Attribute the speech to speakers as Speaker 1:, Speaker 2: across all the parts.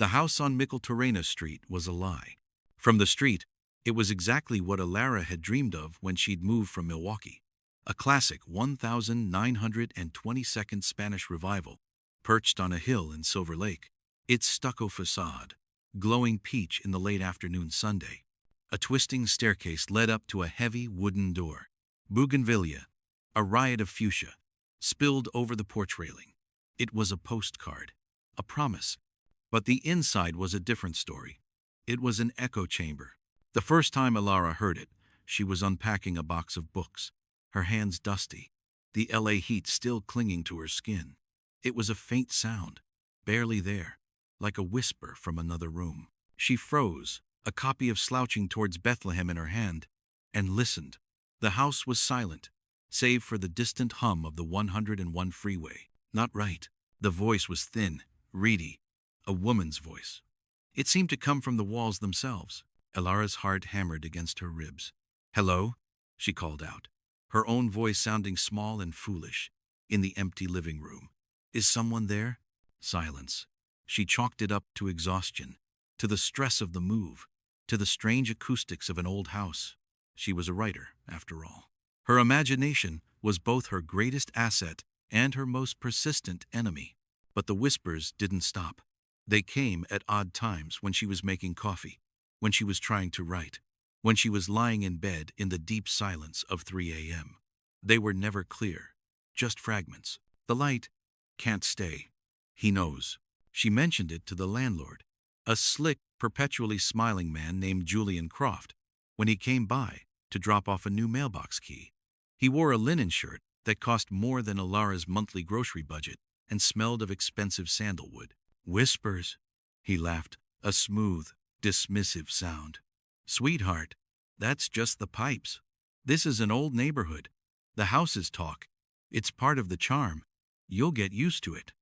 Speaker 1: The house on Micheltorena Street was a lie. From the street, it was exactly what Alara had dreamed of when she'd moved from Milwaukee. A classic 1922nd Spanish revival, perched on a hill in Silver Lake. Its stucco facade, glowing peach in the late afternoon Sunday. A twisting staircase led up to a heavy wooden door. Bougainvillea, a riot of fuchsia, spilled over the porch railing. It was a postcard, a promise. But the inside was a different story. It was an echo chamber. The first time Alara heard it, she was unpacking a box of books, her hands dusty, the LA heat still clinging to her skin. It was a faint sound, barely there, like a whisper from another room. She froze, a copy of Slouching Towards Bethlehem in her hand, and listened. The house was silent, save for the distant hum of the 101 freeway. Not right. The voice was thin, reedy, a woman's voice. It seemed to come from the walls themselves. Alara's heart hammered against her ribs. "Hello?" she called out, her own voice sounding small and foolish, in the empty living room. "Is someone there?" Silence. She chalked it up to exhaustion, to the stress of the move, to the strange acoustics of an old house. She was a writer, after all. Her imagination was both her greatest asset and her most persistent enemy. But the whispers didn't stop. They came at odd times, when she was making coffee, when she was trying to write, when she was lying in bed in the deep silence of 3 a.m. They were never clear, just fragments. "The light can't stay. He knows." She mentioned it to the landlord, a slick, perpetually smiling man named Julian Croft, when he came by to drop off a new mailbox key. He wore a linen shirt that cost more than Alara's monthly grocery budget and smelled of expensive sandalwood. "Whispers," he laughed, a smooth, dismissive sound. "Sweetheart, that's just the pipes. This is an old neighborhood. The houses talk. It's part of the charm. You'll get used to it."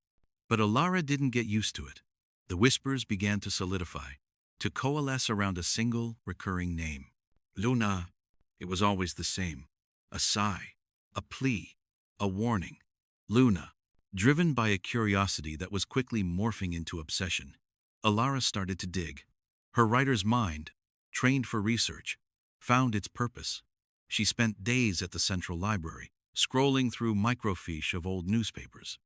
Speaker 1: But Alara didn't get used to it. The whispers began to solidify, to coalesce around a single, recurring name. Luna. It was always the same. A sigh, a plea, a warning. Luna. Driven by a curiosity that was quickly morphing into obsession, Alara started to dig. Her writer's mind, trained for research, found its purpose. She spent days at the Central Library, scrolling through microfiche of old newspapers.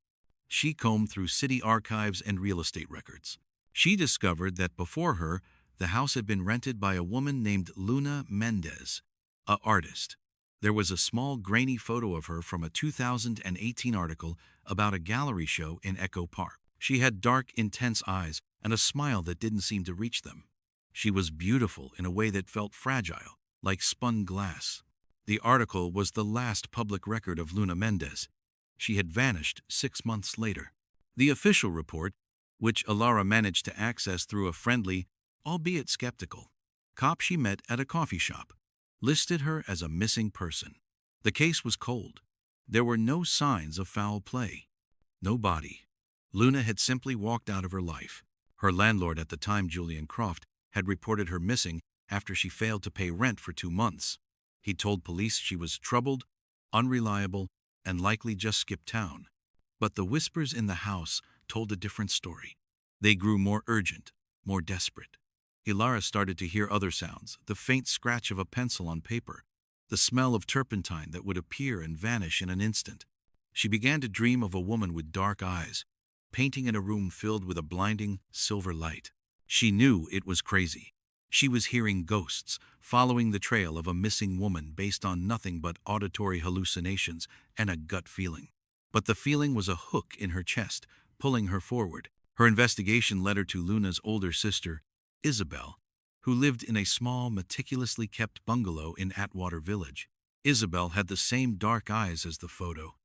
Speaker 1: She combed through city archives and real estate records. She discovered that before her, the house had been rented by a woman named Luna Mendez, an artist. There was a small, grainy photo of her from a 2018 article about a gallery show in Echo Park. She had dark, intense eyes and a smile that didn't seem to reach them. She was beautiful in a way that felt fragile, like spun glass. The article was the last public record of Luna Mendez. She had vanished 6 months later. The official report, which Alara managed to access through a friendly, albeit skeptical, cop she met at a coffee shop, listed her as a missing person. The case was cold. There were no signs of foul play. No body. Luna had simply walked out of her life. Her landlord at the time, Julian Croft, had reported her missing after she failed to pay rent for 2 months. He told police she was troubled, unreliable, and likely just skipped town. But the whispers in the house told a different story. They grew more urgent, more desperate. Alara started to hear other sounds, the faint scratch of a pencil on paper, the smell of turpentine that would appear and vanish in an instant. She began to dream of a woman with dark eyes, painting in a room filled with a blinding silver light. She knew it was crazy. She was hearing ghosts, following the trail of a missing woman based on nothing but auditory hallucinations and a gut feeling. But the feeling was a hook in her chest, pulling her forward. Her investigation led her to Luna's older sister, Isabel, who lived in a small, meticulously kept bungalow in Atwater Village. Isabel had the same dark eyes as the photo,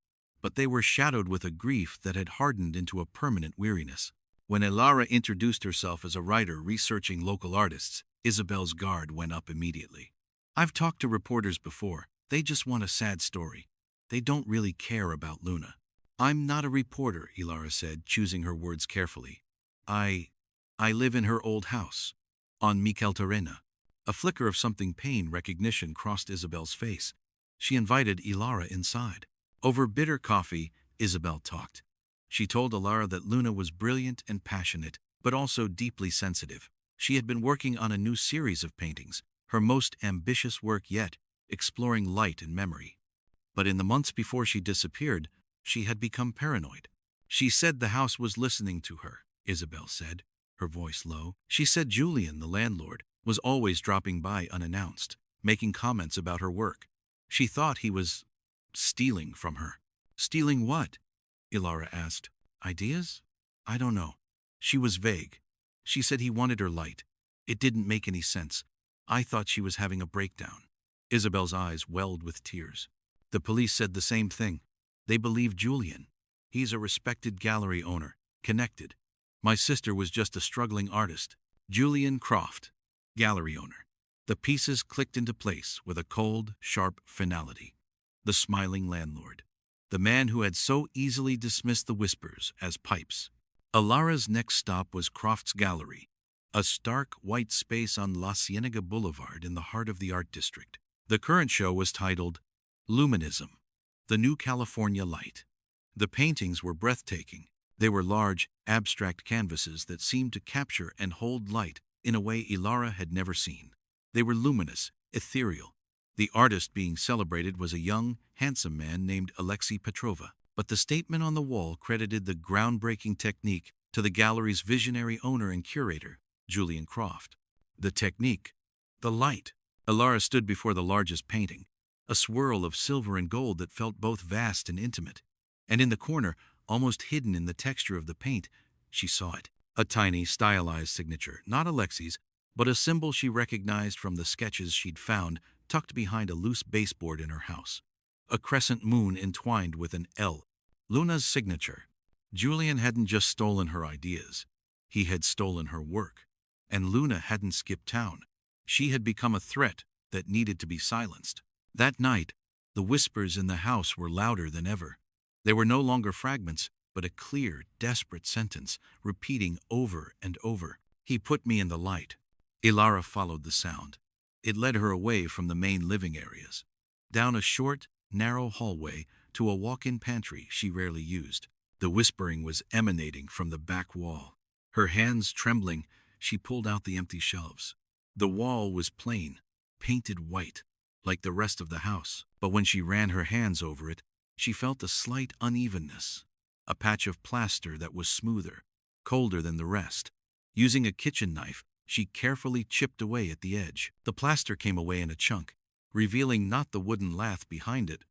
Speaker 1: but they were shadowed with a grief that had hardened into a permanent weariness. When Alara introduced herself as a writer researching local artists, Isabel's guard went up immediately. "I've talked to reporters before. They just want a sad story. They don't really care about Luna." "I'm not a reporter," Alara said, choosing her words carefully. I live in her old house, on Micheltorena." A flicker of something pain recognition crossed Isabel's face. She invited Alara inside. Over bitter coffee, Isabel talked. She told Alara that Luna was brilliant and passionate, but also deeply sensitive. She had been working on a new series of paintings, her most ambitious work yet, exploring light and memory. But in the months before she disappeared, she had become paranoid. She said the house was listening to her, Isabel said, her voice low. She said Julian, the landlord, was always dropping by unannounced, making comments about her work. She thought he was stealing from her. Stealing what? Ilara asked. Ideas? I don't know. She was vague. She said he wanted her light. It didn't make any sense. I thought she was having a breakdown. Isabel's eyes welled with tears. The police said the same thing. They believed Julian. He's a respected gallery owner, connected. My sister was just a struggling artist. Julian Croft, gallery owner. The pieces clicked into place with a cold, sharp finality. The smiling landlord. The man who had so easily dismissed the whispers as pipes. Ilara's next stop was Croft's Gallery, a stark white space on La Cienega Boulevard in the heart of the art district. The current show was titled Luminism, the New California Light. The paintings were breathtaking. They were large, abstract canvases that seemed to capture and hold light in a way Ilara had never seen. They were luminous, ethereal. The artist being celebrated was a young, handsome man named Alexei Petrova, but the statement on the wall credited the groundbreaking technique to the gallery's visionary owner and curator, Julian Croft. The technique, the light. Ilara stood before the largest painting, a swirl of silver and gold that felt both vast and intimate. And in the corner, almost hidden in the texture of the paint, she saw it. A tiny, stylized signature, not Alexei's, but a symbol she recognized from the sketches she'd found tucked behind a loose baseboard in her house. A crescent moon entwined with an L. Luna's signature. Julian hadn't just stolen her ideas. He had stolen her work. And Luna hadn't skipped town. She had become a threat that needed to be silenced. That night, the whispers in the house were louder than ever. They were no longer fragments, but a clear, desperate sentence, repeating over and over. He put me in the light. Ilara followed the sound. It led her away from the main living areas, down a short, narrow hallway to a walk-in pantry she rarely used. The whispering was emanating from the back wall. Her hands trembling, she pulled out the empty shelves. The wall was plain, painted white, like the rest of the house. But when she ran her hands over it, she felt a slight unevenness, a patch of plaster that was smoother, colder than the rest. Using a kitchen knife, she carefully chipped away at the edge. The plaster came away in a chunk, revealing not the wooden lath behind it,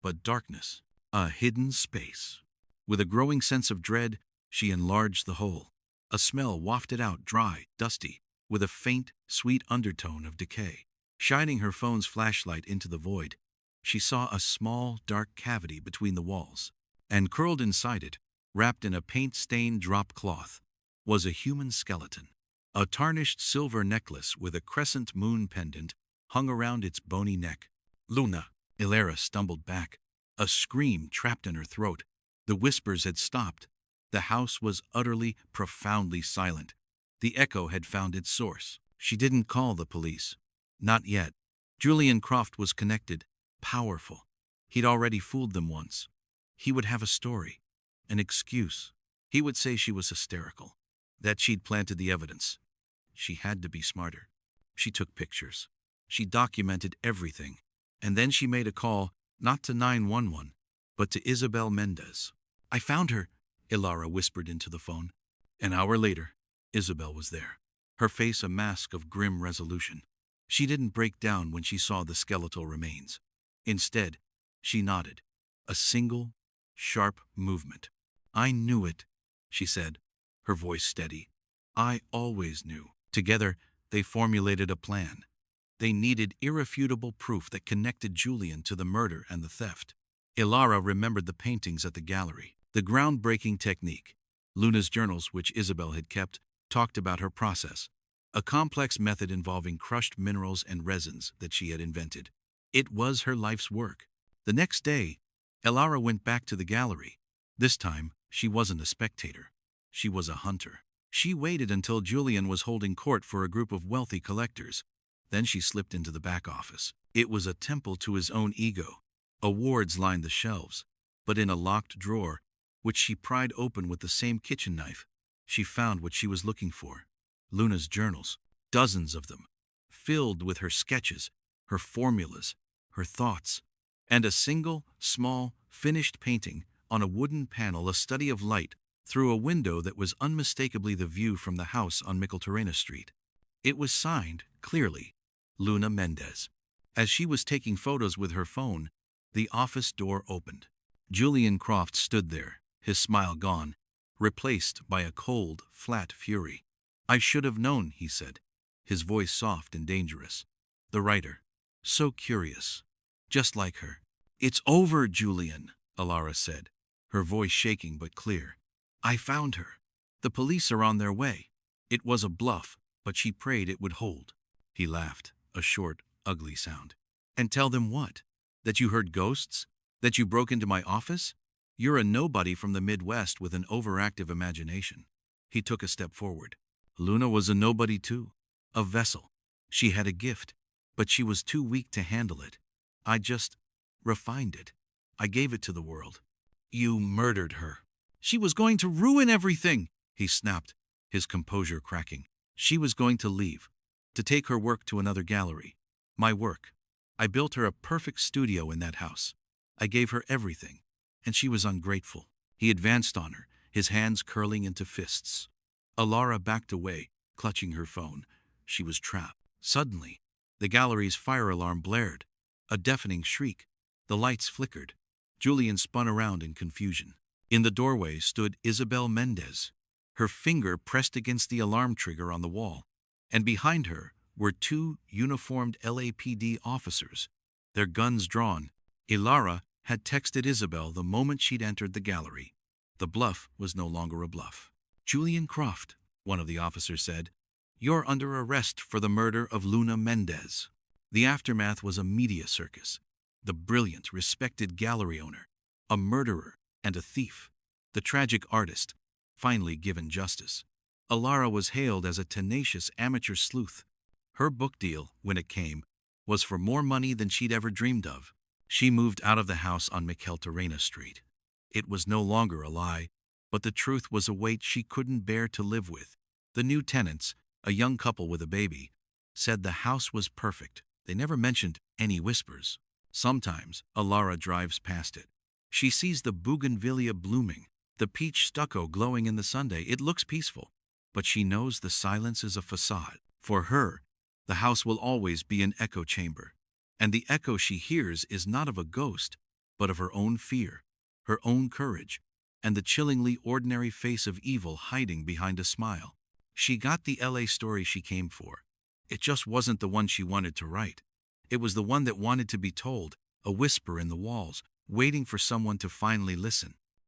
Speaker 1: but darkness, a hidden space. With a growing sense of dread, she enlarged the hole. A smell wafted out, dry, dusty, with a faint, sweet undertone of decay. Shining her phone's flashlight into the void, she saw a small, dark cavity between the walls. And curled inside it, wrapped in a paint-stained drop cloth, was a human skeleton. A tarnished silver necklace with a crescent moon pendant hung around its bony neck. Luna! Ilara stumbled back. A scream trapped in her throat. The whispers had stopped. The house was utterly, profoundly silent. The echo had found its source. She didn't call the police. Not yet. Julian Croft was connected, powerful. He'd already fooled them once. He would have a story, an excuse. He would say she was hysterical, that she'd planted the evidence. She had to be smarter. She took pictures. She documented everything. And then she made a call, not to 911, but to Isabel Mendez. I found her, Ilara whispered into the phone. An hour later, Isabel was there, her face a mask of grim resolution. She didn't break down when she saw the skeletal remains. Instead, she nodded. A single, sharp movement. I knew it, she said, her voice steady. I always knew. Together, they formulated a plan. They needed irrefutable proof that connected Julian to the murder and the theft. Ilara remembered the paintings at the gallery. The groundbreaking technique. Luna's journals, which Isabel had kept, talked about her process. A complex method involving crushed minerals and resins that she had invented. It was her life's work. The next day, Ilara went back to the gallery. This time, she wasn't a spectator. She was a hunter. She waited until Julian was holding court for a group of wealthy collectors. Then she slipped into the back office. It was a temple to his own ego. Awards lined the shelves, but in a locked drawer, which she pried open with the same kitchen knife, She found what she was looking for. Luna's journals, dozens of them, filled with her sketches, her formulas, her thoughts, and a single, small, finished painting on a wooden panel, a study of light through a window that was unmistakably the view from the house on Micheltorena Street. It was signed, clearly, Luna Mendez. As she was taking photos with her phone, the office door opened. Julian Croft stood there, his smile gone, replaced by a cold, flat fury. "I should have known," he said, his voice soft and dangerous. The writer. So curious. Just like her. "It's over, Julian," Alara said, her voice shaking but clear. "I found her. The police are on their way." It was a bluff, but she prayed it would hold. He laughed, a short, ugly sound. "And tell them what? That you heard ghosts? That you broke into my office? You're a nobody from the Midwest with an overactive imagination." He took a step forward. Luna was a nobody too. A vessel. She had a gift, but she was too weak to handle it. I just refined it. I gave it to the world. "You murdered her. She was going to ruin everything," he snapped, his composure cracking. "She was going to leave, to take her work to another gallery. My work. I built her a perfect studio in that house. I gave her everything, and she was ungrateful." He advanced on her, his hands curling into fists. Alara backed away, clutching her phone. She was trapped. Suddenly, the gallery's fire alarm blared. A deafening shriek. The lights flickered. Julian spun around in confusion. In the doorway stood Isabel Mendez, her finger pressed against the alarm trigger on the wall, and behind her were two uniformed LAPD officers, their guns drawn. Alara had texted Isabel the moment she'd entered the gallery. The bluff was no longer a bluff. "Julian Croft," one of the officers said, "you're under arrest for the murder of Luna Mendez." The aftermath was a media circus. The brilliant, respected gallery owner, a murderer and a thief, the tragic artist, finally given justice. Alara was hailed as a tenacious amateur sleuth. Her book deal, when it came, was for more money than she'd ever dreamed of. She moved out of the house on Micheltorena Street. It was no longer a lie, but the truth was a weight she couldn't bear to live with. The new tenants, a young couple with a baby, said the house was perfect. They never mentioned any whispers. Sometimes Alara drives past it. She sees the bougainvillea blooming, the peach stucco glowing in the sunday. It looks peaceful, but she knows the silence is a facade. For her, the house will always be an echo chamber. And the echo she hears is not of a ghost, but of her own fear, her own courage, and the chillingly ordinary face of evil hiding behind a smile. She got the LA story she came for. It just wasn't the one she wanted to write. It was the one that wanted to be told, a whisper in the walls, waiting for someone to finally listen.